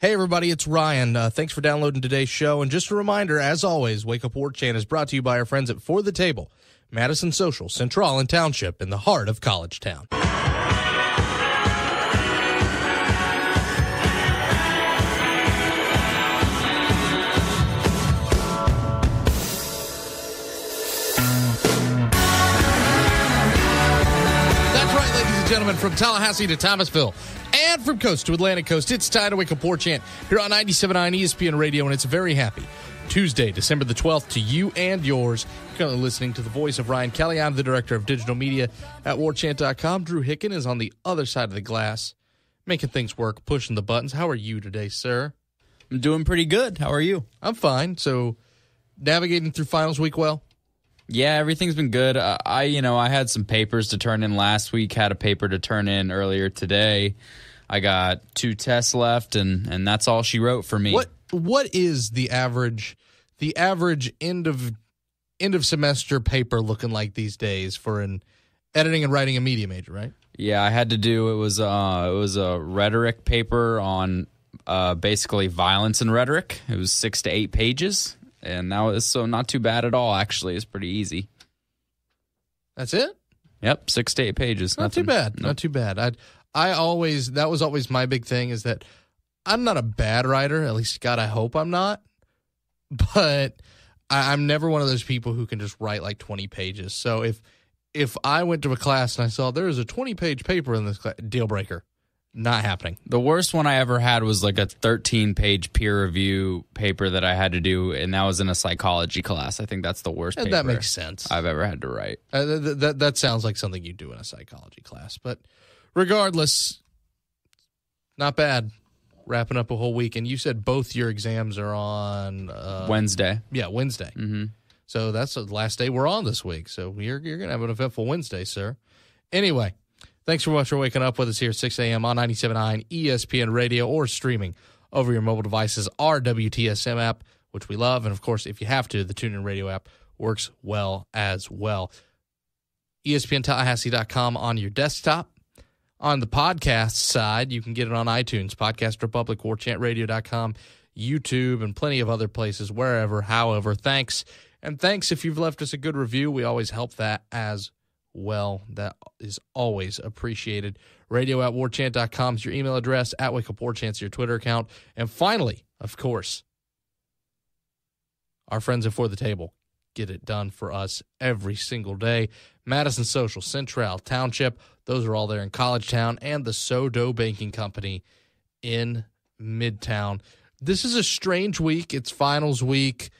Hey, everybody, it's Ryan. Thanks for downloading today's show. And just a reminder, as always, Wake Up War Chant is brought to you by our friends at For the Table, Madison Social, Central and Township, in the heart of College Town. That's right, ladies and gentlemen, from Tallahassee to Thomasville, and from coast to Atlantic coast, it's time to Wake Up War Chant here on 97.9 ESPN Radio, and it's a very happy Tuesday, December the 12th, to you and yours. You're currently listening to the voice of Ryan Kelly. I'm the director of digital media at warchant.com. Drew Hicken is on the other side of the glass, making things work, pushing the buttons. How are you today, sir? I'm doing pretty good. How are you? I'm fine. So, navigating through finals week well? Yeah, everything's been good. I had some papers to turn in last week, had a paper to turn in earlier today. I got 2 tests left, and that's all she wrote for me. What is the average end of semester paper looking like these days for an editing and writing a media major, right? Yeah, I had to do it was a rhetoric paper on basically violence and rhetoric. It was 6 to 8 pages, and that was so not too bad at all. Actually, it's pretty easy. That's it? Yep, 6 to 8 pages. Not too bad. Nope. Not too bad. That was always my big thing, is that I'm not a bad writer. At least, God, I hope I'm not. But I'm never one of those people who can just write like 20 pages. So if I went to a class and I saw there is a 20-page paper in this class, deal breaker. Not happening. The worst one I ever had was like a 13-page peer review paper that I had to do, and that was in a psychology class. I think that's the worst paper that makes sense. I've ever had to write. That sounds like something you do in a psychology class. But regardless, not bad. Wrapping up a whole week. And you said both your exams are on Wednesday. Yeah, Wednesday. Mm-hmm. So that's the last day we're on this week. So you're going to have an eventful Wednesday, sir. Anyway, thanks so much for waking up with us here at 6 a.m. on 97.9 ESPN Radio, or streaming over your mobile devices, our WTSM app, which we love. And, of course, if you have to, the TuneIn Radio app works well as well. ESPNTallahassee.com on your desktop. On the podcast side, you can get it on iTunes, Podcast Republic, WarChantRadio.com, YouTube, and plenty of other places, wherever, however. Thanks. And thanks if you've left us a good review. We always help that as well. That is always appreciated. Radio@warchant.com is your email address. @WakeUpWarChant is your Twitter account. And finally, of course, our friends at For the Table get it done for us every single day. Madison Social, Central, Township, those are all there in College Town, and the Sodo Banking Company in Midtown. This is a strange week. It's finals week,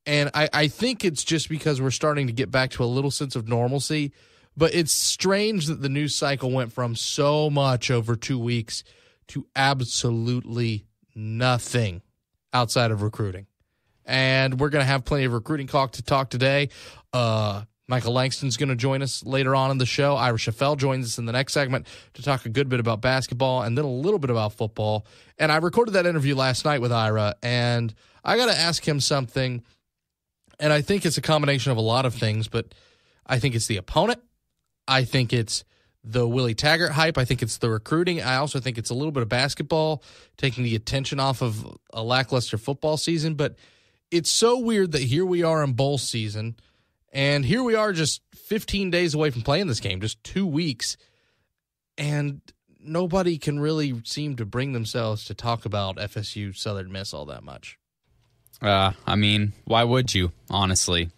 and I think it's just because we're starting to get back to a little sense of normalcy, but it's strange that the news cycle went from so much over 2 weeks to absolutely nothing outside of recruiting. And we're going to have plenty of recruiting talk today. Michael Langston's going to join us later on in the show. Ira Schoffel joins us in the next segment to talk a good bit about basketball and then a little bit about football. And I recorded that interview last night with Ira, and I got to ask him something, and I think it's a combination of a lot of things, but I think it's the opponent. I think it's the Willie Taggart hype. I think it's the recruiting. I also think it's a little bit of basketball, taking the attention off of a lackluster football season. But it's so weird that here we are in bowl season, and here we are just 15 days away from playing this game, just 2 weeks, and nobody can really seem to bring themselves to talk about FSU Southern Miss all that much. I mean, why would you, honestly?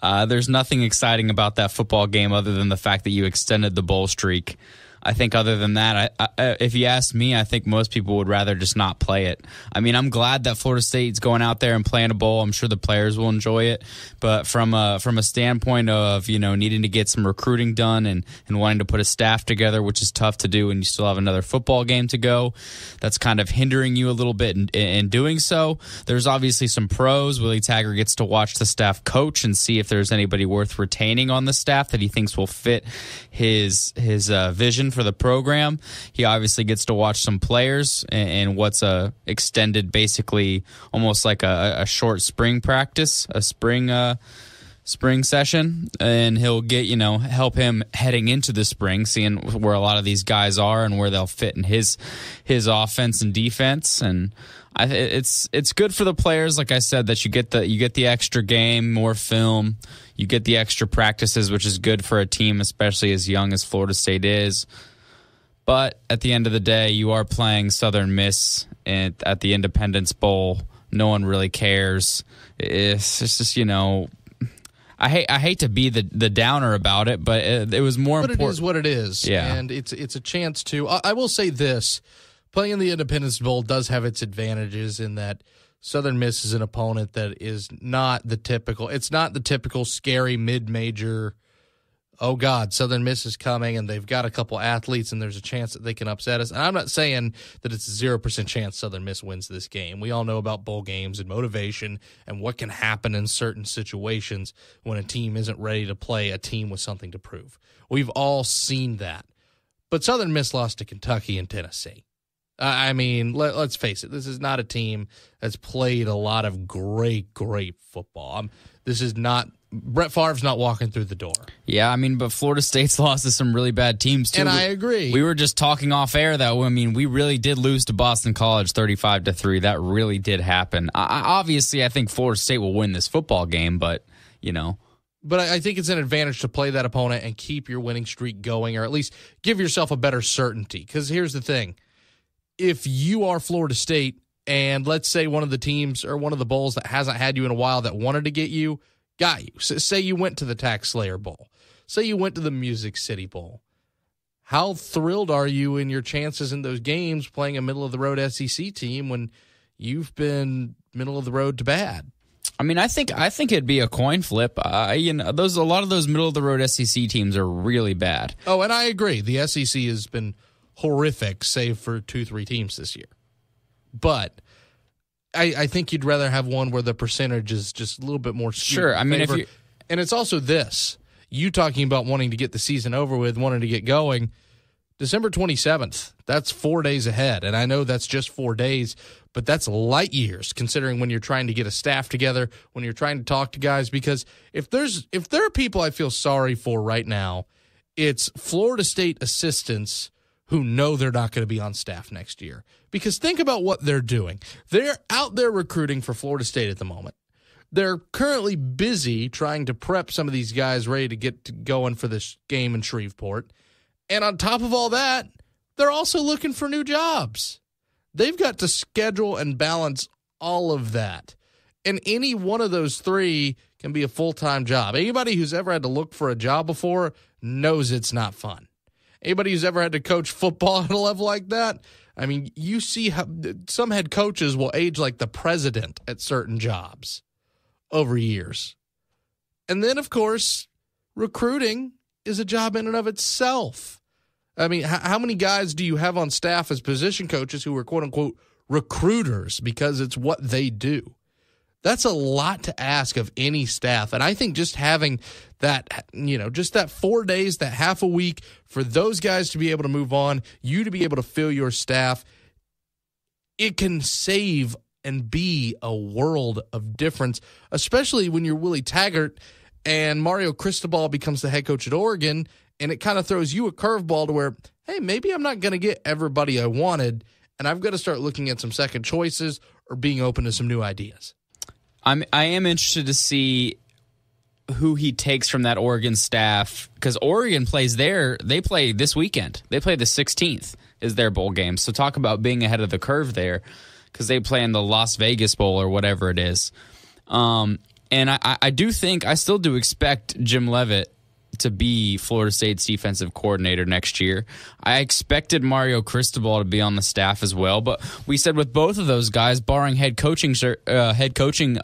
There's nothing exciting about that football game other than the fact that you extended the bowl streak. I think other than that, if you ask me, I think most people would rather just not play it. I mean, I'm glad that Florida State's going out there and playing a bowl. I'm sure the players will enjoy it. But from a standpoint of, needing to get some recruiting done and wanting to put a staff together, which is tough to do, and you still have another football game to go, that's kind of hindering you a little bit in doing so. There's obviously some pros. Willie Taggart gets to watch the staff coach and see if there's anybody worth retaining on the staff that he thinks will fit his vision for the program. He obviously gets to watch some players and what's a extended, basically almost like a short spring practice, a spring spring session, and he'll get, help him heading into the spring, seeing where a lot of these guys are and where they'll fit in his offense and defense. And it's good for the players, like I said, that you get the extra game, more film, you get the extra practices, which is good for a team, especially as young as Florida State is. But at the end of the day, you are playing Southern Miss at the Independence Bowl. No one really cares. It's just, I hate to be the downer about it, but it was more important. But it is what it is. Yeah. And it's a chance to, I will say this, playing in the Independence Bowl does have its advantages in that Southern Miss is an opponent that is not the typical, it's not the typical scary mid-major, oh God, Southern Miss is coming and they've got a couple athletes and there's a chance that they can upset us. And I'm not saying that it's a 0% chance Southern Miss wins this game. We all know about bowl games and motivation and what can happen in certain situations when a team isn't ready to play a team with something to prove. We've all seen that. But Southern Miss lost to Kentucky and Tennessee. I mean, let's face it, this is not a team that's played a lot of great football. This is not Brett Favre's not walking through the door. Yeah, I mean, but Florida State's lost to some really bad teams, too. And I agree. We were just talking off air that, we really did lose to Boston College 35-3. That really did happen. Obviously, I think Florida State will win this football game, but, But I think it's an advantage to play that opponent and keep your winning streak going, or at least give yourself a better certainty. Because here's the thing. If you are Florida State, and let's say one of the teams or one of the bowls that hasn't had you in a while that wanted to get you, got you. Say you went to the Tax Slayer Bowl. Say you went to the Music City Bowl. How thrilled are you in your chances in those games playing a middle-of-the-road SEC team when you've been middle-of-the-road to bad? I mean, I think it'd be a coin flip. A lot of those middle-of-the-road SEC teams are really bad. Oh, and I agree. The SEC has been horrific, save for 2-3 teams this year. But I think you'd rather have one where the percentage is just a little bit more skewed. Sure. I mean, and it's also this. You talking about wanting to get the season over with, wanting to get going. December 27th, that's 4 days ahead. And I know that's just 4 days, but that's light years considering when you're trying to get a staff together, when you're trying to talk to guys. Because if there are people I feel sorry for right now, it's Florida State assistants who know they're not going to be on staff next year. Because think about what they're doing. They're out there recruiting for Florida State at the moment. They're currently busy trying to prep some of these guys ready to get going for this game in Shreveport. And on top of all that, they're also looking for new jobs. They've got to schedule and balance all of that. And any one of those three can be a full-time job. Anybody who's ever had to look for a job before knows it's not fun. Anybody who's ever had to coach football at a level like that, I mean, you see how some head coaches will age like the president at certain jobs over years. And then, of course, recruiting is a job in and of itself. I mean, how many guys do you have on staff as position coaches who are quote-unquote recruiters because it's what they do? That's a lot to ask of any staff. And I think just having that, just that 4 days, that half a week for those guys to be able to move on, you to be able to fill your staff, it can save and be a world of difference, especially when you're Willie Taggart and Mario Cristobal becomes the head coach at Oregon, and it kind of throws you a curveball to where, hey, maybe I'm not going to get everybody I wanted, and I've got to start looking at some second choices or being open to some new ideas. I am interested to see who he takes from that Oregon staff, because Oregon they play this weekend. They play the 16th is their bowl game. So talk about being ahead of the curve there, because they play in the Las Vegas Bowl or whatever it is. And I still do expect Jim Leavitt to be Florida State's defensive coordinator next year. I expected Mario Cristobal to be on the staff as well, but we said with both of those guys, barring head coaching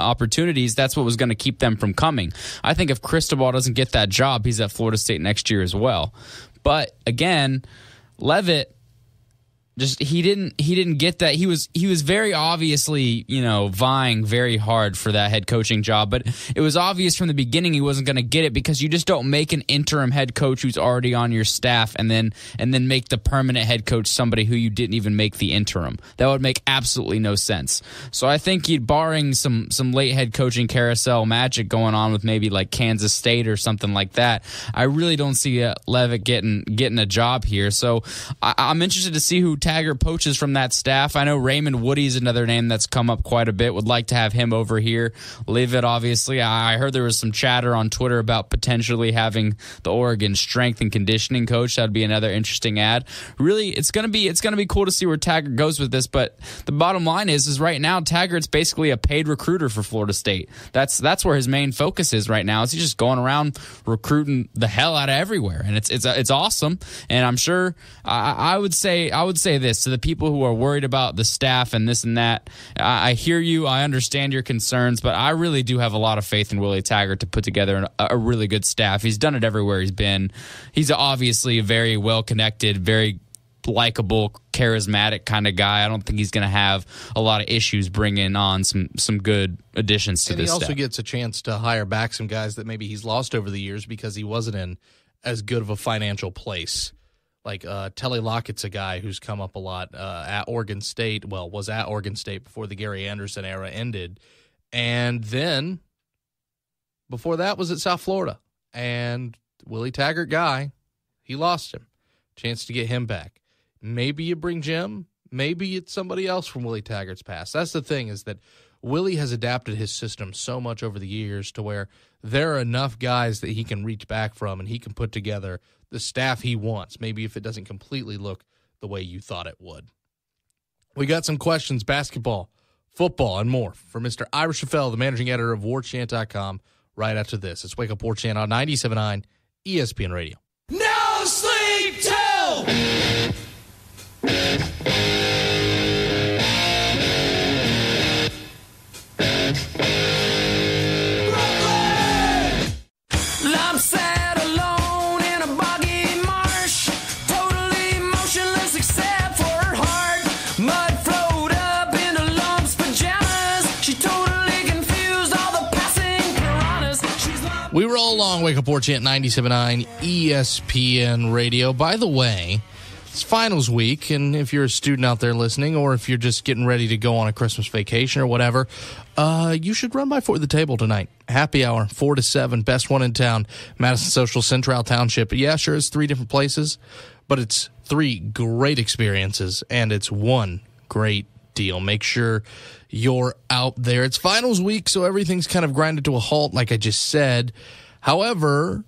opportunities, that's what was going to keep them from coming. I think if Cristobal doesn't get that job, he's at Florida State next year as well. But again, Leavitt, just he didn't get that. He was very obviously, vying very hard for that head coaching job, but it was obvious from the beginning he wasn't going to get it, because you just don't make an interim head coach who's already on your staff and then make the permanent head coach somebody who you didn't even make the interim. That would make absolutely no sense. So I think barring some late head coaching carousel magic going on with maybe like Kansas State or something like that, I really don't see Levitt getting a job here. So I'm interested to see who Taggart poaches from that staff. I know Raymond Woody is another name that's come up quite a bit. Would like to have him over here. Levitt, obviously. I heard there was some chatter on Twitter about potentially having the Oregon strength and conditioning coach. That'd be another interesting ad. Really, it's gonna be cool to see where Taggart goes with this. But the bottom line is right now Taggart's basically a paid recruiter for Florida State. That's where his main focus is right now. Is he's just going around recruiting the hell out of everywhere, and it's awesome. And I'm sure I would say this to the people who are worried about the staff and this and that. I hear you. I understand your concerns, but I really do have a lot of faith in Willie Taggart to put together a really good staff. He's done it everywhere he's been. He's obviously a very well-connected, very likable, charismatic kind of guy. I don't think he's going to have a lot of issues bringing on some good additions to this staff. He also gets a chance to hire back some guys that maybe he's lost over the years because he wasn't in as good of a financial place. Like Telly Lockett's a guy who's come up a lot at Oregon State. Well, was at Oregon State before the Gary Anderson era ended. And then before that was at South Florida. And Willie Taggart guy, he lost him. Chance to get him back. Maybe you bring Jim. Maybe it's somebody else from Willie Taggart's past. That's the thing, is that Willie has adapted his system so much over the years to where there are enough guys that he can reach back from and he can put together the staff he wants, maybe if it doesn't completely look the way you thought it would. We got some questions, basketball, football, and more from Mr. Ira Schoffel, the managing editor of WarChant.com, right after this. It's Wake Up War Chant on 97.9 ESPN Radio. No sleep till! I'm sat alone in a boggy marsh, totally motionless except for her heart. Mud flowed up into lumps, pajamas. She totally confused all the passing piranhas. We roll along, Wake Up War Chant 97.9 ESPN Radio. By the way, it's finals week, and if you're a student out there listening, or if you're just getting ready to go on a Christmas vacation or whatever, you should run by For the Table tonight. Happy hour, 4 to 7, best one in town, Madison Social Central Township. Yeah, sure, it's 3 different places, but it's 3 great experiences, and it's one great deal. Make sure you're out there. It's finals week, so everything's kind of grinded to a halt, like I just said. However,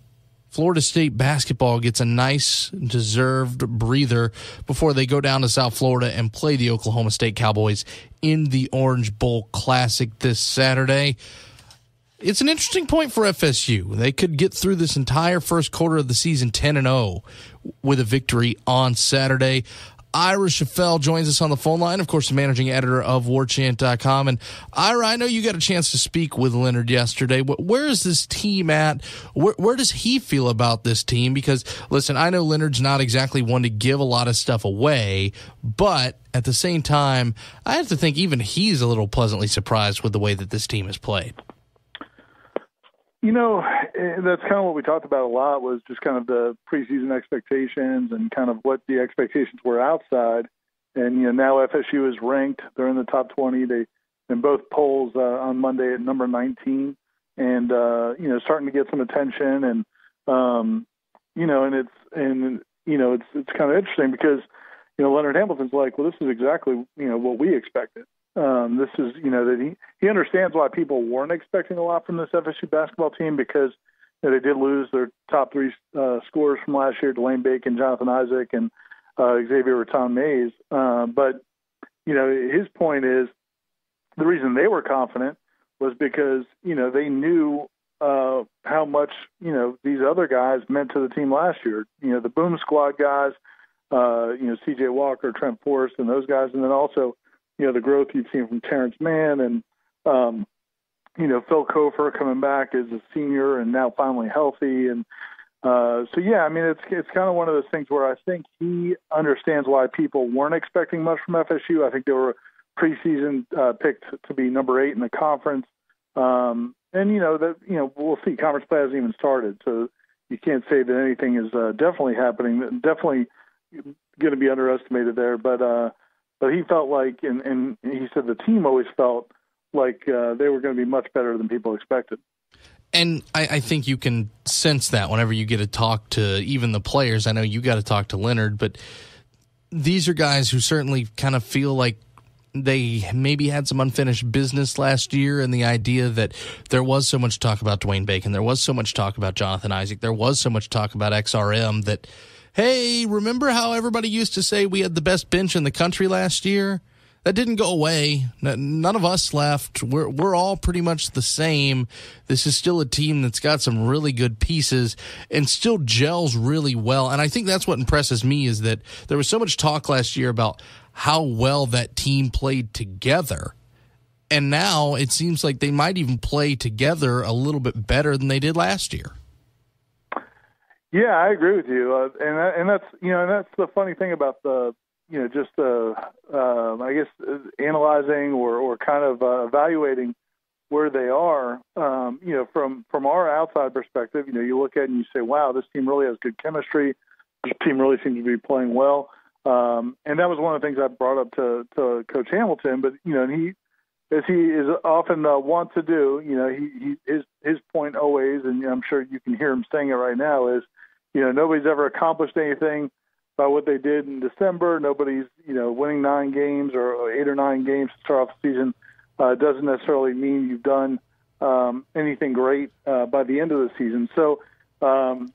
Florida State basketball gets a nice, deserved breather before they go down to South Florida and play the Oklahoma State Cowboys in the Orange Bowl Classic this Saturday. It's an interesting point for FSU. They could get through this entire first quarter of the season 10-0 with a victory on Saturday. Ira Schoffel joins us on the phone line, of course, the managing editor of WarChant.com. And Ira, I know you got a chance to speak with Leonard yesterday. Where is this team at? Where does he feel about this team? Because, listen, I know Leonard's not exactly one to give a lot of stuff away, but at the same time, I have to think even he's a little pleasantly surprised with the way that this team has played. You know, that's kind of what we talked about a lot, was just kind of the preseason expectations and kind of what the expectations were outside. And, you know, now FSU is ranked. They're in the top 20. They in both polls on Monday at number 19 and, you know, starting to get some attention. And, you know, it's kind of interesting because, you know, Leonard Hamilton's like, well, this is exactly, you know, what we expected. This is, you know, that he understands why people weren't expecting a lot from this FSU basketball team because, you know, they did lose their top 3 scorers from last year, Delane Bacon, Jonathan Isaac, and Xavier Raton-Mays. But, you know, his point is the reason they were confident was because, you know, they knew how much, you know, these other guys meant to the team last year. You know, the Boom Squad guys, you know, C.J. Walker, Trent Forrest, and those guys, and then also, you know, the growth you've seen from Terrence Mann and, you know, Phil Kofer coming back as a senior and now finally healthy. And, So yeah, I mean, it's kind of one of those things where I think he understands why people weren't expecting much from FSU. I think they were preseason picked to be number 8 in the conference, and we'll see. Conference play hasn't even started, so you can't say that anything is definitely happening. Definitely going to be underestimated there, but he felt like, and he said the team always felt like they were going to be much better than people expected. And I think you can sense that whenever you get to talk to even the players. I know you got to talk to Leonard, but these are guys who certainly kind of feel like they maybe had some unfinished business last year, and the idea that there was so much talk about Dwayne Bacon, there was so much talk about Jonathan Isaac, there was so much talk about XRM that, hey, remember how everybody used to say we had the best bench in the country last year? That didn't go away. None of us left. We're all pretty much the same. This is still a team that's got some really good pieces and still gels really well. And I think that's what impresses me, is that there was so much talk last year about how well that team played together. And now it seems like they might even play together a little bit better than they did last year. Yeah, I agree with you. And that's the funny thing about the, I guess, analyzing or kind of evaluating where they are, from our outside perspective. You look at it and you say, wow, this team really has good chemistry. This team really seems to be playing well. And that was one of the things I brought up to Coach Hamilton. But, and he, as he is often wont to do, his point always, and I'm sure you can hear him saying it right now, is, nobody's ever accomplished anything by what they did in December. Nobody's, winning 9 games or 8 or 9 games to start off the season doesn't necessarily mean you've done anything great by the end of the season. So, and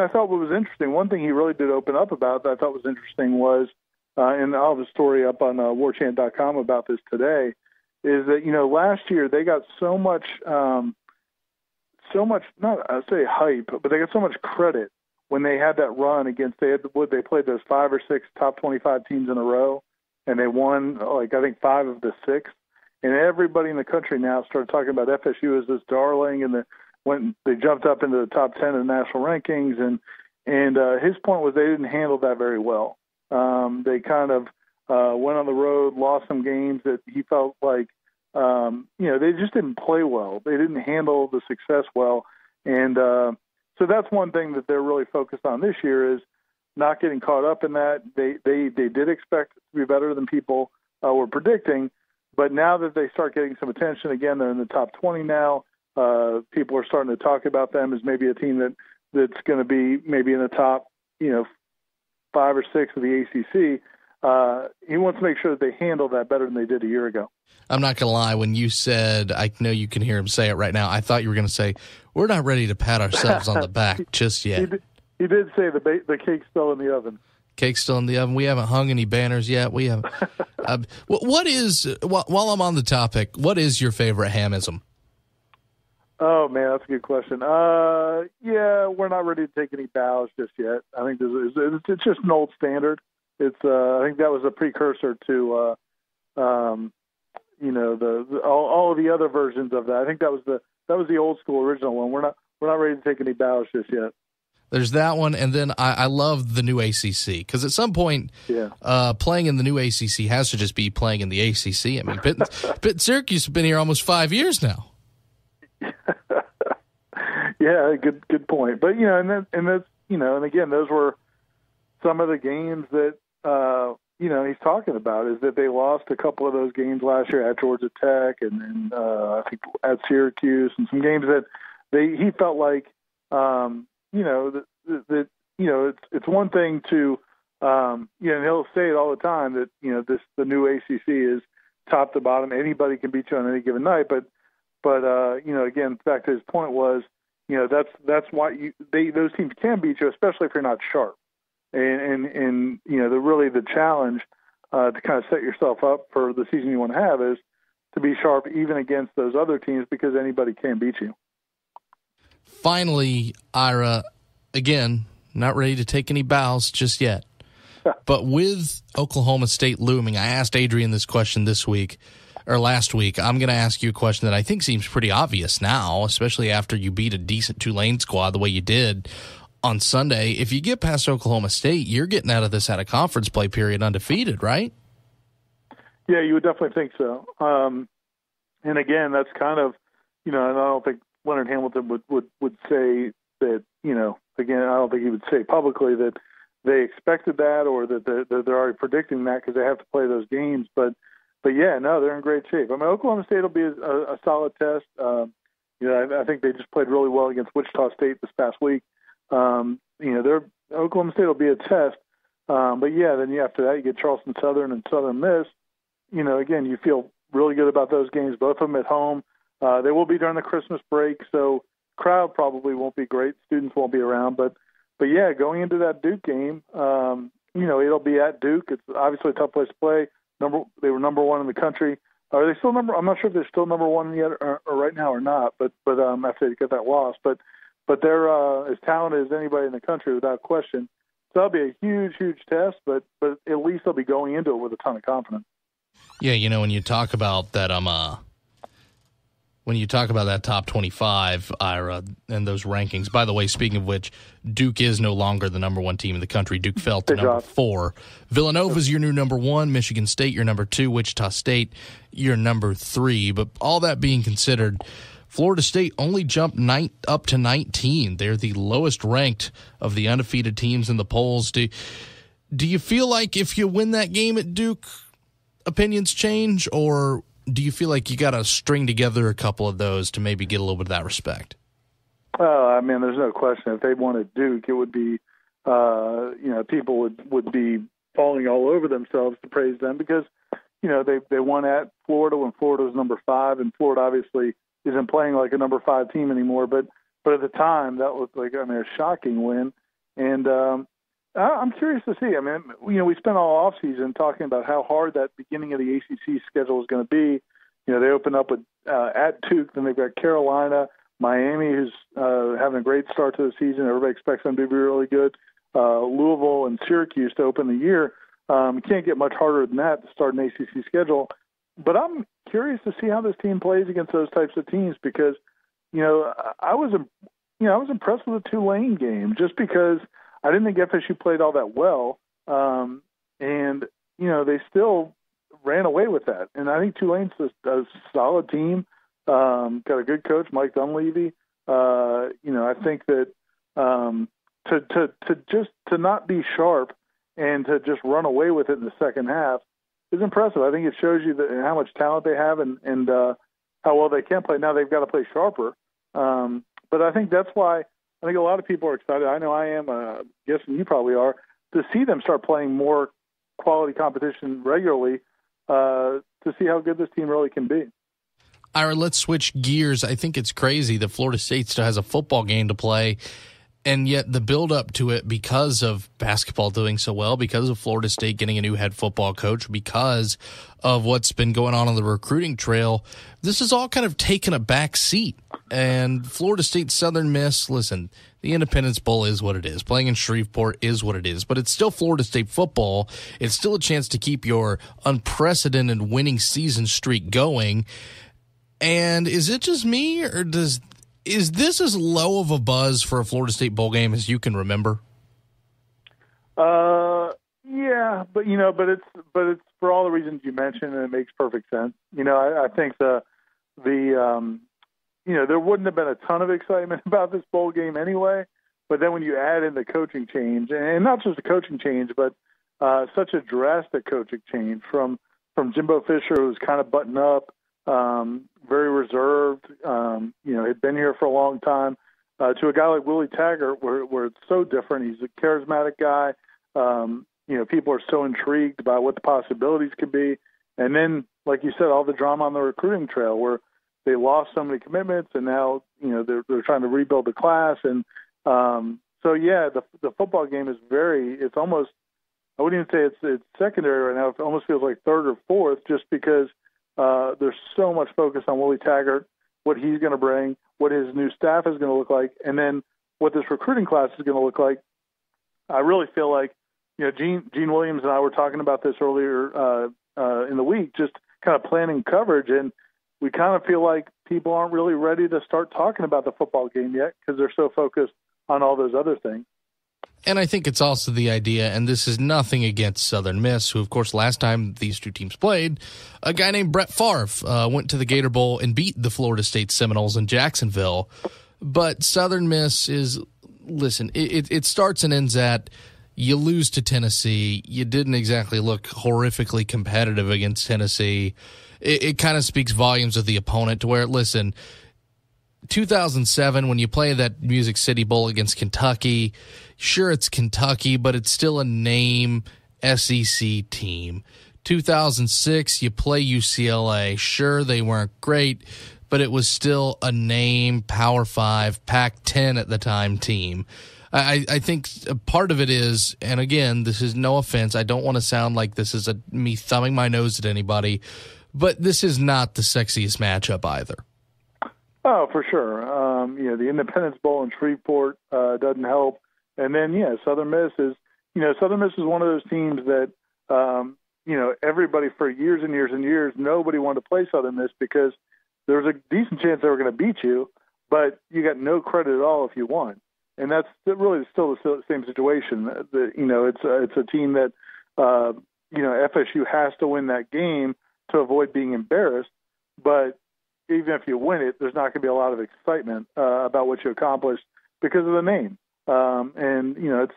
I thought what was interesting, one thing he really did open up about that I thought was interesting was, and I'll have a story up on warchant.com about this today, is that, last year they got so much, not I say hype, but they got so much credit when they had that run against, they played those 5 or 6 top 25 teams in a row, and they won, I think 5 of the 6. And everybody in the country now started talking about FSU as this darling, and they jumped up into the top 10 in the national rankings. And his point was they didn't handle that very well. They kind of went on the road, lost some games that he felt like, they just didn't play well. They didn't handle the success well. And so that's one thing that they're really focused on this year, is not getting caught up in that. They did expect it to be better than people were predicting, but now that they start getting some attention, again, they're in the top 20 now. People are starting to talk about them as maybe a team that's going to be maybe in the top, 5 or 6 of the ACC. He wants to make sure that they handle that better than they did a year ago. I'm not going to lie. When you said, I know you can hear him say it right now, I thought you were going to say, we're not ready to pat ourselves on the back just yet. He did say the cake's still in the oven. Cake's still in the oven. We haven't hung any banners yet. We haven't. What is, while I'm on the topic, what is your favorite Hamism? Oh, man, that's a good question. Yeah, we're not ready to take any bows just yet. I think it's just an old standard. It's I think that was a precursor to all of the other versions of that. I think that was the old school original one. We're not ready to take any bows just yet. There's that one, and then I love the new ACC, because at some point, playing in the new ACC has to just be playing in the ACC. I mean, Pitt Syracuse have been here almost 5 years now. Yeah, good point. But and again, those were some of the games that he's talking about, is that they lost a couple of those games last year at Georgia Tech and I think at Syracuse, and some games that he felt like it's one thing to and he'll say it all the time that the new ACC is top to bottom, anybody can beat you on any given night, but again, back to his point was, that's why those teams can beat you, especially if you're not sharp. And the challenge to kind of set yourself up for the season you want to have is to be sharp even against those other teams, because anybody can beat you. Finally, Ira, again, not ready to take any bows just yet. But with Oklahoma State looming, I asked Adrian this question last week. I'm going to ask you a question that I think seems pretty obvious now, especially after you beat a decent Tulane squad the way you did. on Sunday. If you get past Oklahoma State, you're getting out of this out of conference play period undefeated, right? Yeah, you would definitely think so. And again, that's kind of, and I don't think Leonard Hamilton would say that, again, I don't think he would say publicly that they expected that or that they're already predicting that because they have to play those games. But yeah, no, they're in great shape. I mean, Oklahoma State will be a solid test. I think they just played really well against Wichita State this past week. Oklahoma State will be a test. But yeah, then after that you get Charleston Southern and Southern Miss. Again, you feel really good about those games, both of them at home. They will be during the Christmas break, so crowd probably won't be great. Students won't be around, but yeah, going into that Duke game, it'll be at Duke. It's obviously a tough place to play. They were number one in the country. Are they still I'm not sure if they're still number one yet or right now or not. But after they get that loss, but they're as talented as anybody in the country without question. So that'll be a huge, huge test. But at least they'll be going into it with a ton of confidence. Yeah, when you talk about that, when you talk about that top 25, Ira, and those rankings. By the way, speaking of which, Duke is no longer the number one team in the country. Duke fell to number 4. Villanova's your new number 1. Michigan State, your number 2. Wichita State, your number 3. But all that being considered, Florida State only jumped up to 19. They're the lowest ranked of the undefeated teams in the polls. Do you feel like if you win that game at Duke, opinions change, or do you feel like you got to string together a couple of those to maybe get a little bit of that respect? I mean, there's no question. If they won at Duke, it would be, people would be falling all over themselves to praise them because, they won at Florida when Florida was number 5, and Florida obviously isn't playing like a number 5 team anymore. But at the time, that was a shocking win. And I'm curious to see. I mean, we spent all offseason talking about how hard that beginning of the ACC schedule is going to be. They open up with at Duke, then they've got Carolina, Miami, who's having a great start to the season. Everybody expects them to be really good. Louisville and Syracuse to open the year. You can't get much harder than that to start an ACC schedule. But I'm curious to see how this team plays against those types of teams because, I was impressed with the Tulane game just because I didn't think FSU played all that well, and they still ran away with that. And I think Tulane's a solid team, got a good coach, Mike Dunleavy. I think that to not be sharp and to just run away with it in the second half is impressive. I think it shows you how much talent they have and how well they can play. Now they've got to play sharper, but I think that's why. I think a lot of people are excited. I know I am, guessing you probably are, to see them start playing more quality competition regularly to see how good this team really can be. Ira, let's switch gears. I think it's crazy that Florida State still has a football game to play, and yet the build-up to it because of basketball doing so well, because of Florida State getting a new head football coach, because of what's been going on the recruiting trail, this has all kind of taken a back seat. And Florida State Southern Miss, listen, the Independence Bowl is what it is. Playing in Shreveport is what it is. But it's still Florida State football. It's still a chance to keep your unprecedented winning season streak going. And is it just me, or is this as low of a buzz for a Florida State bowl game as you can remember? Yeah, but it's for all the reasons you mentioned, and it makes perfect sense. I think there wouldn't have been a ton of excitement about this bowl game anyway. But then when you add in the coaching change, and not just the coaching change, but such a drastic coaching change from Jimbo Fisher, who's kind of buttoned up, very reserved, had been here for a long time, to a guy like Willie Taggart, where it's so different. He's a charismatic guy. People are so intrigued by what the possibilities could be. And then, like you said, all the drama on the recruiting trail where they lost so many commitments, and now they're trying to rebuild the class. And the football game is it's almost, I wouldn't even say it's secondary right now. It almost feels like third or fourth, just because there's so much focus on Willie Taggart, what he's going to bring, what his new staff is going to look like, and then what this recruiting class is going to look like. I really feel like, Gene Williams and I were talking about this earlier in the week, just kind of planning coverage, and we kind of feel like people aren't really ready to start talking about the football game yet because they're so focused on all those other things. And I think it's also the idea, and this is nothing against Southern Miss, who, of course, last time these two teams played, a guy named Brett Favre went to the Gator Bowl and beat the Florida State Seminoles in Jacksonville. But Southern Miss is, listen, it starts and ends at you lose to Tennessee. You didn't exactly look horrifically competitive against Tennessee. It kind of speaks volumes of the opponent to where, listen, 2007, when you play that Music City Bowl against Kentucky, sure, it's Kentucky, but it's still a name SEC team. 2006, you play UCLA. Sure, they weren't great, but it was still a name Power 5, Pac-10 at the time team. I think part of it is, and again, this is no offense, I don't want to sound like this is me thumbing my nose at anybody, but this is not the sexiest matchup either. Oh, for sure. The Independence Bowl in Shreveport doesn't help. And then, Southern Miss is one of those teams that, everybody for years and years and years, nobody wanted to play Southern Miss because there was a decent chance they were going to beat you, but you got no credit at all if you won. And that's really still the same situation. It's a team that, FSU has to win that game to avoid being embarrassed. But even if you win it, there's not going to be a lot of excitement about what you accomplished because of the name. It's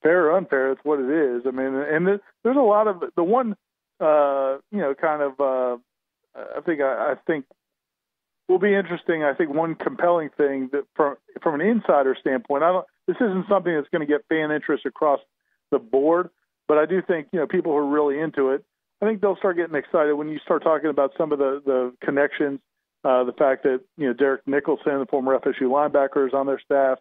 fair or unfair. It's what it is. I mean, and there's a lot of the one, I think will be interesting. I think one compelling thing that from an insider standpoint, this isn't something that's going to get fan interest across the board, but I do think, people who are really into it, I think they'll start getting excited when you start talking about some of the connections, the fact that, Derek Nicholson, the former FSU linebacker, is on their staff.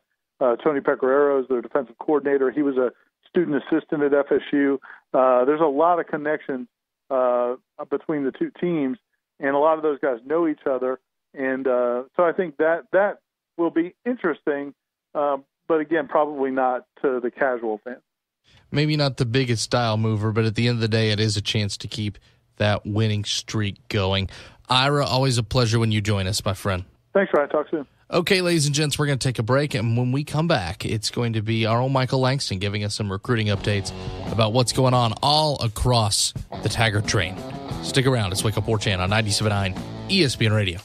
Tony Pecoraro is their defensive coordinator. He was a student assistant at FSU. There's a lot of connections between the two teams, and a lot of those guys know each other. And so I think that will be interesting, but again, probably not to the casual fan. Maybe not the biggest style mover, but at the end of the day, it is a chance to keep that winning streak going. Ira, always a pleasure when you join us, my friend. Thanks, Ryan. Talk soon. Okay, ladies and gents, we're going to take a break, and when we come back, it's going to be our own Michael Langston giving us some recruiting updates about what's going on all across the Taggart Train. Stick around. It's Wake Up War Chant on 97.9 ESPN Radio.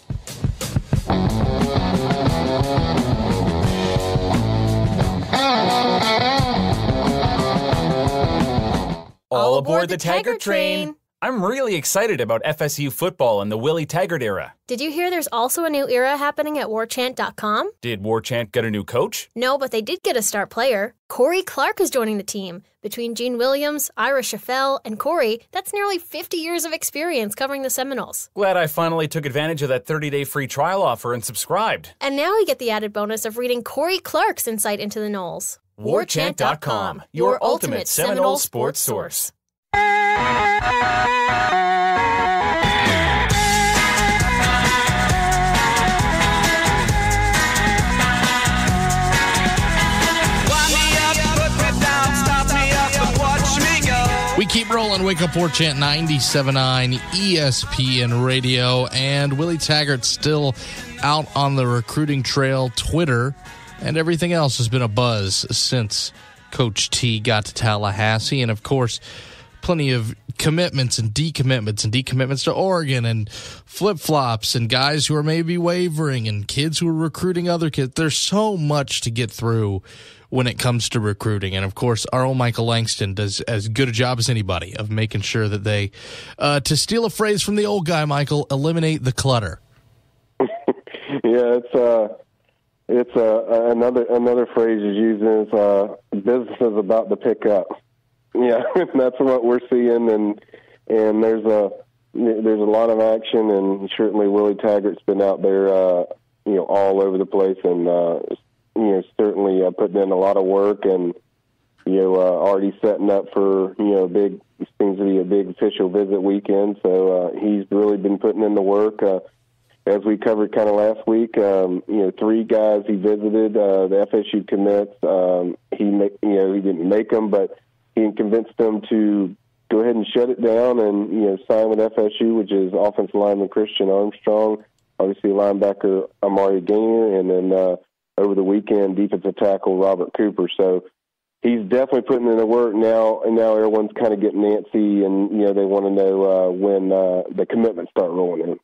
All aboard the Taggart Train! I'm really excited about FSU football and the Willie Taggart era. Did you hear there's also a new era happening at warchant.com? Did Warchant get a new coach? No, but they did get a star player. Corey Clark is joining the team. Between Gene Williams, Ira Schoffel, and Corey, that's nearly 50 years of experience covering the Seminoles. Glad I finally took advantage of that 30-day free trial offer and subscribed. And now you get the added bonus of reading Corey Clark's insight into the Noles. Warchant.com, your ultimate Seminole sports source. We keep rolling. Wake Up War Chant 97.9 ESPN Radio. And Willie Taggart still out on the recruiting trail. Twitter and everything else has been a buzz since Coach T got to Tallahassee. And, of course, plenty of commitments and decommitments to Oregon and flip-flops and guys who are maybe wavering and kids who are recruiting other kids. There's so much to get through when it comes to recruiting. And, of course, our own Michael Langston does as good a job as anybody of making sure that they, to steal a phrase from the old guy, Michael, eliminate the clutter. Yeah, it's another phrase is using is business is about to pick up. Yeah, that's what we're seeing, and there's a lot of action, and certainly Willie Taggart's been out there, all over the place, and certainly putting in a lot of work, and already setting up for seems to be a big official visit weekend. So he's really been putting in the work. As we covered kind of last week, 3 guys he visited, the FSU commits. He didn't make them, but he convinced them to go ahead and shut it down and sign with FSU, which is offensive lineman Christian Armstrong, obviously linebacker Amari Gainer, and then over the weekend, defensive tackle Robert Cooper. So he's definitely putting in the work now, and now everyone's kind of getting antsy, and they want to know when the commitments start rolling in.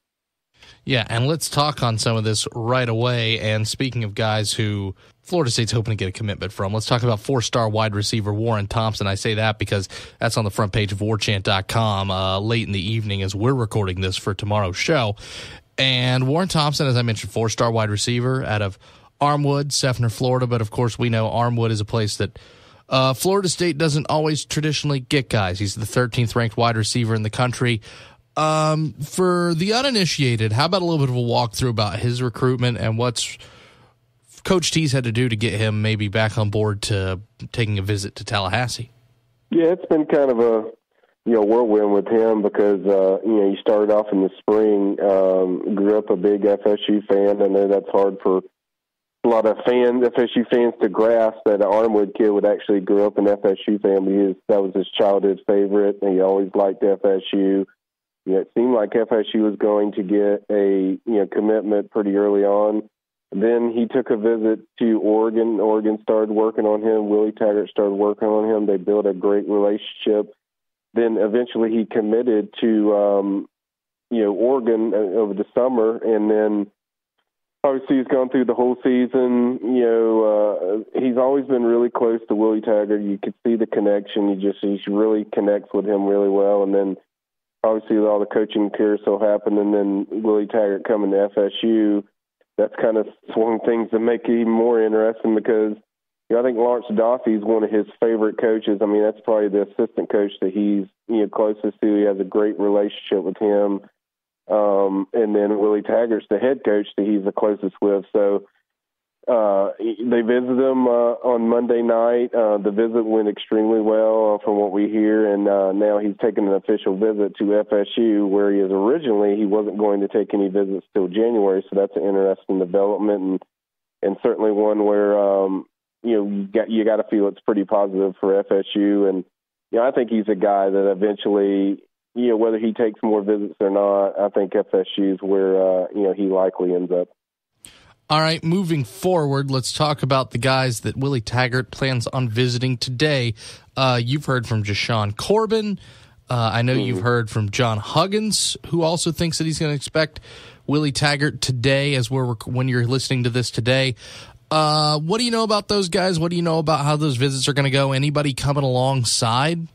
Yeah, and let's talk on some of this right away. And speaking of guys who Florida State's hoping to get a commitment from, let's talk about 4-star wide receiver Warren Thompson. I say that because that's on the front page of warchant.com late in the evening as we're recording this for tomorrow's show. And Warren Thompson, as I mentioned, 4-star wide receiver out of Armwood, Seffner, Florida. But, of course, we know Armwood is a place that Florida State doesn't always traditionally get guys. He's the 13th ranked wide receiver in the country. For the uninitiated, how about a little bit of a walkthrough about his recruitment and what's Coach T's had to do to get him maybe back on board to taking a visit to Tallahassee? Yeah, it's been kind of a whirlwind with him because he started off in the spring, grew up a big FSU fan. I know that's hard for a lot of FSU fans to grasp that an Armwood kid would actually grow up an FSU fan because that was his childhood favorite, and he always liked FSU. It seemed like FSU was going to get a commitment pretty early on. Then he took a visit to Oregon. Oregon started working on him. Willie Taggart started working on him. They built a great relationship. Then eventually he committed to Oregon over the summer, and then obviously he's gone through the whole season. He's always been really close to Willie Taggart. You could see the connection. He really connects with him really well, and then obviously, all the coaching carousel happened, and then Willie Taggart coming to FSU, that's kind of swung things to make it even more interesting because I think Lawrence Dossey is one of his favorite coaches. I mean, that's probably the assistant coach that he's closest to. He has a great relationship with him. And then Willie Taggart's the head coach that he's the closest with. So they visited him on Monday night. The visit went extremely well from what we hear, and now he's taking an official visit to FSU, where he wasn't going to take any visits till January. So that's an interesting development, and certainly one where you got to feel it's pretty positive for FSU. And I think he's a guy that eventually, whether he takes more visits or not, I think FSU is where he likely ends up. All right, moving forward, let's talk about the guys that Willie Taggart plans on visiting today. You've heard from Jashawn Corbin. I know you've heard from John Huggins, who also thinks that he's going to expect Willie Taggart today when you're listening to this today. What do you know about those guys? What do you know about how those visits are going to go? Anybody coming alongside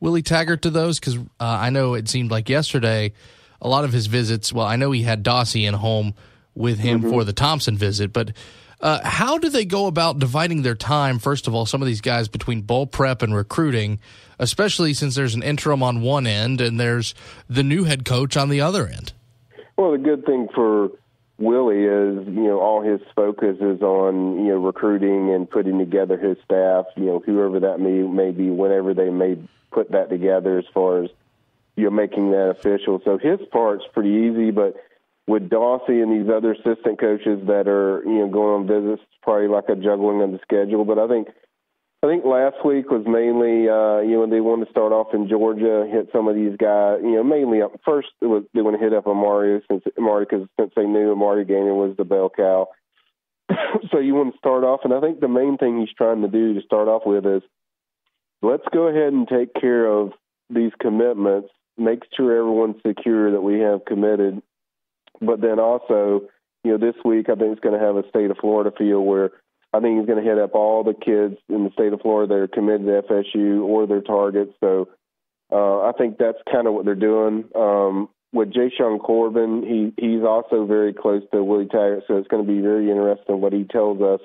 Willie Taggart to those? Because I know it seemed like yesterday a lot of his visits, well, I know he had Dossey in home with him for the Thompson visit, but how do they go about dividing their time, first of all, some of these guys between bowl prep and recruiting, especially since there's an interim on one end and there's the new head coach on the other end? Well, the good thing for Willie is, all his focus is on, recruiting and putting together his staff, whoever that may be, whenever they may put that together as far as, making that official. So his part's pretty easy, but with Dossey and these other assistant coaches that are, going on visits, it's probably like a juggling of the schedule. But I think last week was mainly, when they wanted to start off in Georgia, hit some of these guys, mainly up first, they want to hit up Amari since they knew Amari Gainer was the bell cow. So you want to start off, and I think the main thing he's trying to do to start off with is let's go ahead and take care of these commitments, make sure everyone's secure that we have committed. But then also, this week I think it's going to have a state of Florida feel where I think he's going to hit up all the kids in the state of Florida that are committed to FSU or their targets. So I think that's kind of what they're doing. With Jashawn Corbin, he's also very close to Willie Taggart, so it's going to be very interesting what he tells us,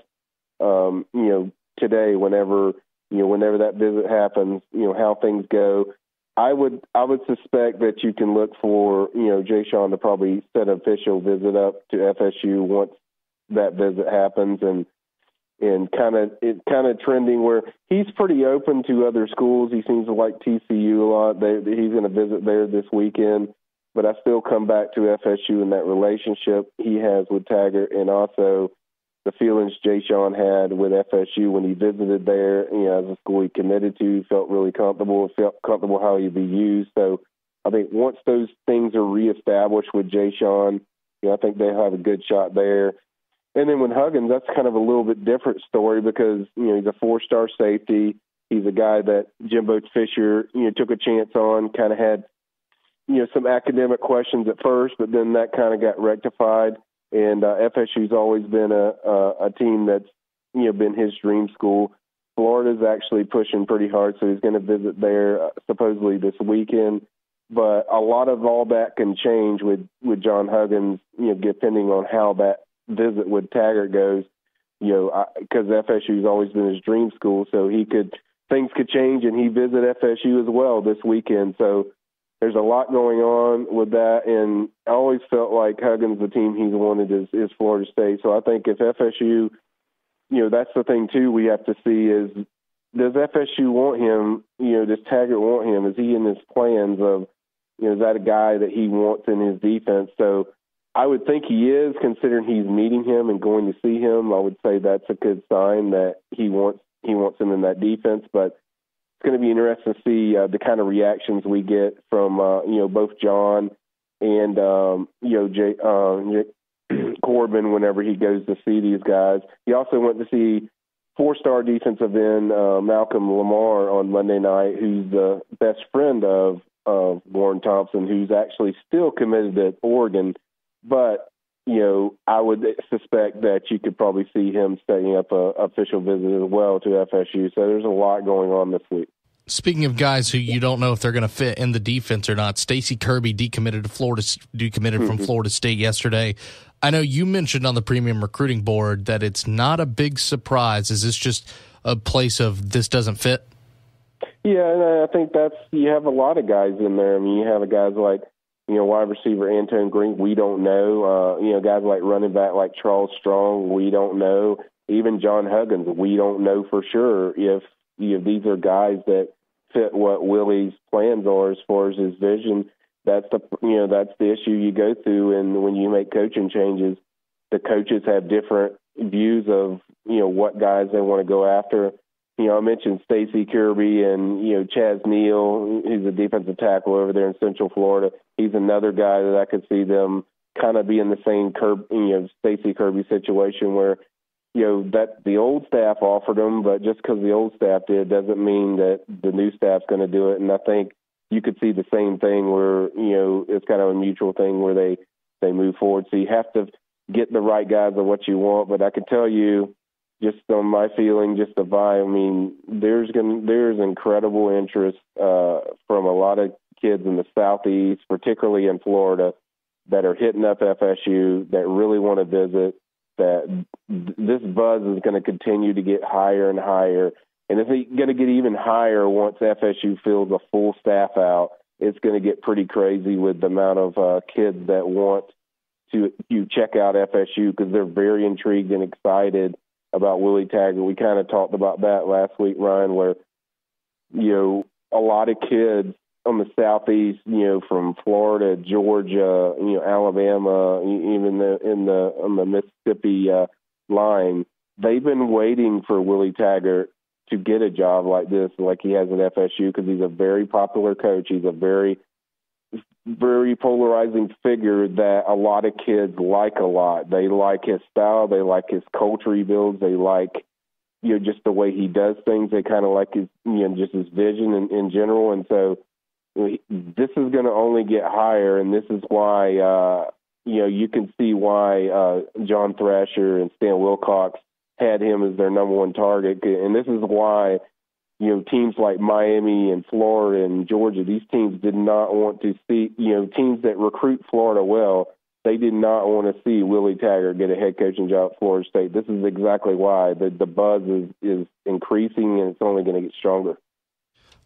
today whenever that visit happens, how things go. I would suspect that you can look for, Jashawn to probably set an official visit up to FSU once that visit happens, and kind of trending where he's pretty open to other schools. He seems to like TCU a lot. He's going to visit there this weekend, but I still come back to FSU and that relationship he has with Taggart, and also the feelings Jashawn had with FSU when he visited there, as a school he committed to, felt really comfortable, felt comfortable how he'd be used. So I think once those things are reestablished with Jashawn, I think they have a good shot there. And then with Huggins, that's kind of a little bit different story because, he's a 4-star safety. He's a guy that Jimbo Fisher, took a chance on, kind of had, some academic questions at first, but then that kind of got rectified. And FSU's always been a team that's, been his dream school. Florida's actually pushing pretty hard, so he's going to visit there supposedly this weekend. But a lot of all that can change with John Huggins, depending on how that visit with Taggart goes, because FSU's always been his dream school, so things could change, and he visit FSU as well this weekend. So there's a lot going on with that, and I always felt like Huggins, the team he's wanted is Florida State. So I think if FSU, that's the thing too we have to see is, does FSU want him? Does Taggart want him? Is he in his plans of, is that a guy that he wants in his defense? So I would think he is, considering he's meeting him and going to see him. I would say that's a good sign that he wants him in that defense. But it's going to be interesting to see the kind of reactions we get from both John and Corbin whenever he goes to see these guys. He also went to see 4-star defensive end Malcolm Lamar on Monday night, who's the best friend of Warren Thompson, who's actually still committed at Oregon. But, I would suspect that you could probably see him setting up an official visit as well to FSU. So there's a lot going on this week. Speaking of guys who you don't know if they're going to fit in the defense or not, Stacey Kirby decommitted from Florida State yesterday. I know you mentioned on the premium recruiting board that it's not a big surprise. Is this just a place of this doesn't fit? Yeah, and I think you have a lot of guys in there. I mean, you have guys like, wide receiver Antone Green, we don't know. Guys like running back like Charles Strong, we don't know. Even John Huggins, we don't know for sure if these are guys that fit what Willie's plans are as far as his vision. That's the issue you go through, and when you make coaching changes, the coaches have different views of what guys they want to go after. I mentioned Stacey Kirby and Chaz Neal, who's a defensive tackle over there in Central Florida. He's another guy that I could see them kind of be in the same Stacey Kirby situation where that the old staff offered them, but just because the old staff did doesn't mean that the new staff's going to do it. And I think you could see the same thing where it's kind of a mutual thing where they move forward. So you have to get the right guys of what you want. But I can tell you, just on my feeling, just the vibe, I mean, there's incredible interest from a lot of kids in the Southeast, particularly in Florida, that are hitting up FSU, that really want to visit, that this buzz is going to continue to get higher and higher. And it's going to get even higher once FSU fills a full staff out. It's going to get pretty crazy with the amount of kids that want to check out FSU because they're very intrigued and excited about Willie Taggart. We kind of talked about that last week, Ryan, where, a lot of kids on the Southeast, from Florida, Georgia, Alabama, even on the Mississippi line, they've been waiting for Willie Taggart to get a job like this, like he has at FSU, because he's a very popular coach. He's a very, very polarizing figure that a lot of kids like a lot. They like his style. They like his culture he builds. They like, just the way he does things. They kind of like his, just his vision in general. And so this is going to only get higher. And this is why, you can see why John Thrasher and Stan Wilcox had him as their number one target. And this is why, teams like Miami and Florida and Georgia, these teams did not want to see, teams that recruit Florida well, they did not want to see Willie Taggart get a head coaching job at Florida State. This is exactly why. The buzz is increasing, and it's only going to get stronger.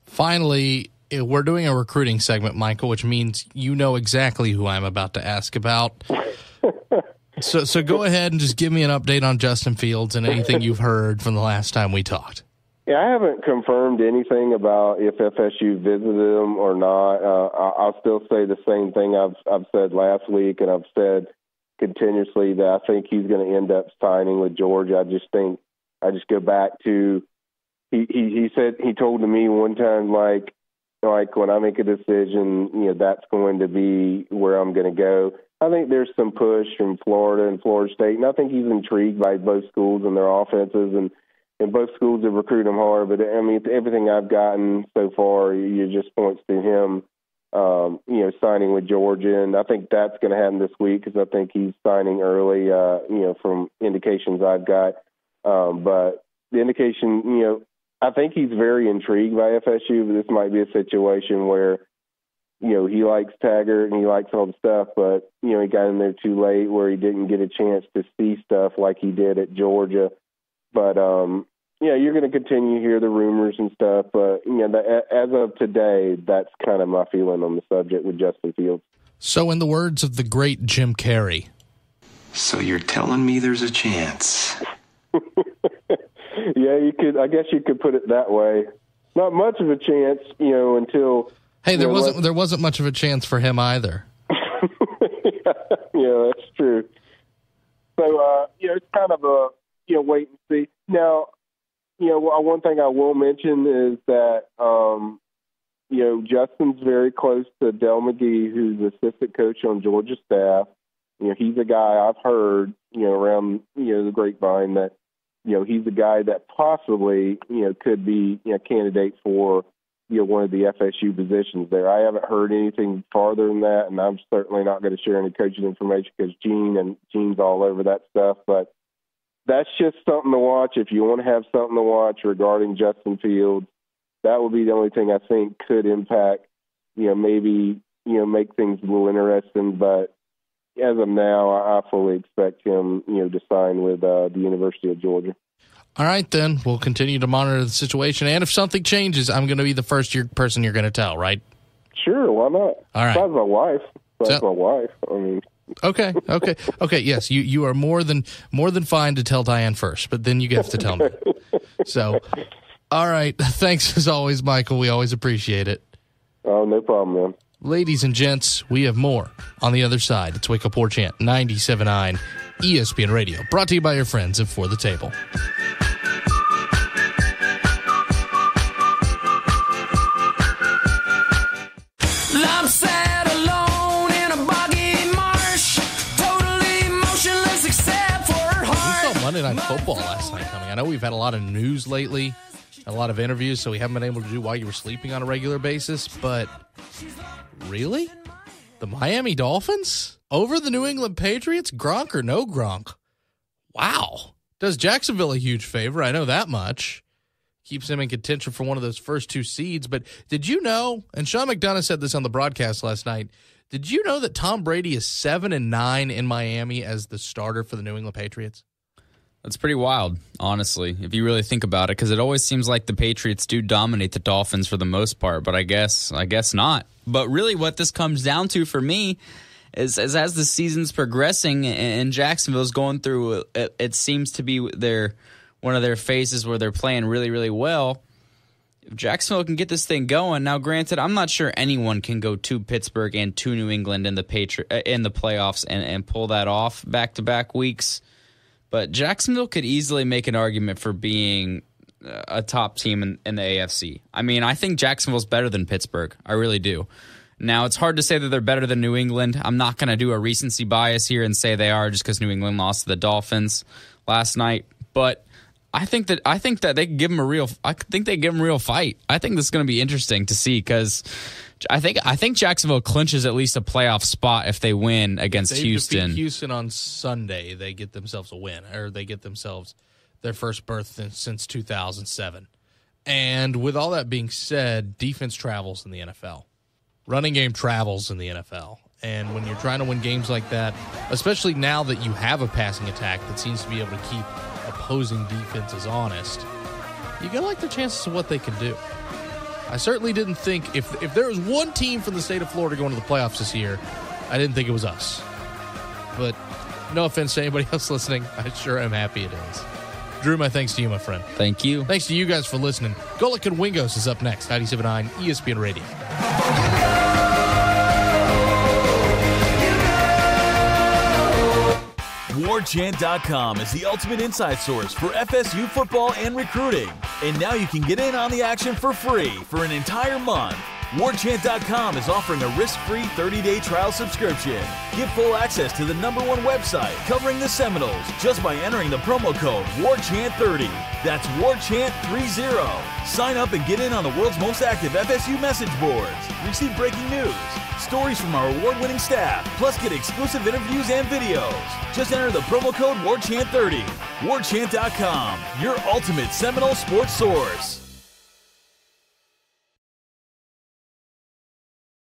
Finally, we're doing a recruiting segment, Michael, which means you know exactly who I'm about to ask about. So go ahead and just give me an update on Justin Fields and anything you've heard from the last time we talked. Yeah, I haven't confirmed anything about if FSU visited him or not. I'll still say the same thing I've said last week, and I've said continuously that I think he's going to end up signing with Georgia. I just go back to he said, he told me one time, like when I make a decision, that's going to be where I'm going to go. I think there's some push from Florida and Florida State, and I think he's intrigued by both schools and their offenses, and both schools have recruited him hard. But, I mean, everything I've gotten so far, it just points to him, signing with Georgia, and I think that's going to happen this week because I think he's signing early, from indications I've got. But the indication, I think he's very intrigued by FSU, but this might be a situation where, he likes Taggart and he likes all the stuff, but, he got in there too late where he didn't get a chance to see stuff like he did at Georgia. But, you're going to continue to hear the rumors and stuff, but, as of today, that's kind of my feeling on the subject with Justin Fields. So in the words of the great Jim Carrey. So you're telling me there's a chance? Yeah, I guess you could put it that way. Not much of a chance, until... Hey, there wasn't much of a chance for him either. Yeah, that's true. So, it's kind of a, wait and see. Now, one thing I will mention is that, Justin's very close to Del McGee, who's the assistant coach on Georgia's staff. He's a guy I've heard, around, the grapevine that, he's the guy that possibly, could be a candidate for, one of the FSU positions there. I haven't heard anything farther than that, and I'm certainly not going to share any coaching information because Gene's all over that stuff. But that's just something to watch. If you want to have something to watch regarding Justin Fields, that would be the only thing I think could impact, maybe, make things a little interesting. But as of now, I fully expect him, to sign with the University of Georgia. All right, then. We'll continue to monitor the situation. And if something changes, I'm going to be the first person you're going to tell, right? Sure, why not? All right. Besides my wife. My wife. I mean... Okay. Yes, you are more than fine to tell Diane first, but then you have to tell me. So, all right. Thanks as always, Michael. We always appreciate it. Oh, no problem, man. Ladies and gents, we have more on the other side. It's Wake Up War Chant 97.9 ESPN Radio, brought to you by your friends at For the Table. I'm sad alone in a boggy marsh, totally motionless except for her heart. We saw Monday Night Football last night coming. I know we've had a lot of news lately, a lot of interviews, so we haven't been able to do While You Were Sleeping on a regular basis, but really? The Miami Dolphins? Over the New England Patriots? Gronk or no Gronk? Wow. Does Jacksonville a huge favor, I know that much. Keeps him in contention for one of those first two seeds. But did you know, and Sean McDonough said this on the broadcast last night, did you know that Tom Brady is 7-9 in Miami as the starter for the New England Patriots? That's pretty wild, honestly, if you really think about it, because it always seems like the Patriots do dominate the Dolphins for the most part, but I guess not. But really what this comes down to for me is as the season's progressing and Jacksonville's going through, it seems to be one of their phases where they're playing really, really well. If Jacksonville can get this thing going, now granted, I'm not sure anyone can go to Pittsburgh and to New England in the playoffs and pull that off back-to-back weeks. But Jacksonville could easily make an argument for being a top team in the AFC. I mean, I think Jacksonville's better than Pittsburgh. I really do. Now, it's hard to say that they're better than New England. I'm not going to do a recency bias here and say they are just because New England lost to the Dolphins last night. But I think that they give them a real fight. I think this is going to be interesting to see because I think Jacksonville clinches at least a playoff spot if they win against Houston. If they defeat Houston on Sunday, they get themselves a win, or they get themselves their first berth since 2007. And with all that being said, defense travels in the NFL. Running game travels in the NFL. And when you're trying to win games like that, especially now that you have a passing attack that seems to be able to keep opposing defenses honest, you got to like the chances of what they can do. I certainly didn't think, if there was one team from the state of Florida going to the playoffs this year, I didn't think it was us. But no offense to anybody else listening, I sure am happy it is. Drew, my thanks to you, my friend. Thank you. Thanks to you guys for listening. Golick and Wingos is up next, 97.9 ESPN Radio. WarChant.com is the ultimate inside source for FSU football and recruiting. And now you can get in on the action for free for an entire month. WarChant.com is offering a risk-free 30-day trial subscription. Get full access to the #1 website covering the Seminoles just by entering the promo code WarChant30. That's WarChant30. Sign up and get in on the world's most active FSU message boards. Receive breaking news, stories from our award-winning staff, plus get exclusive interviews and videos. Just enter the promo code WarChant30. WarChant.com, your ultimate Seminole sports source.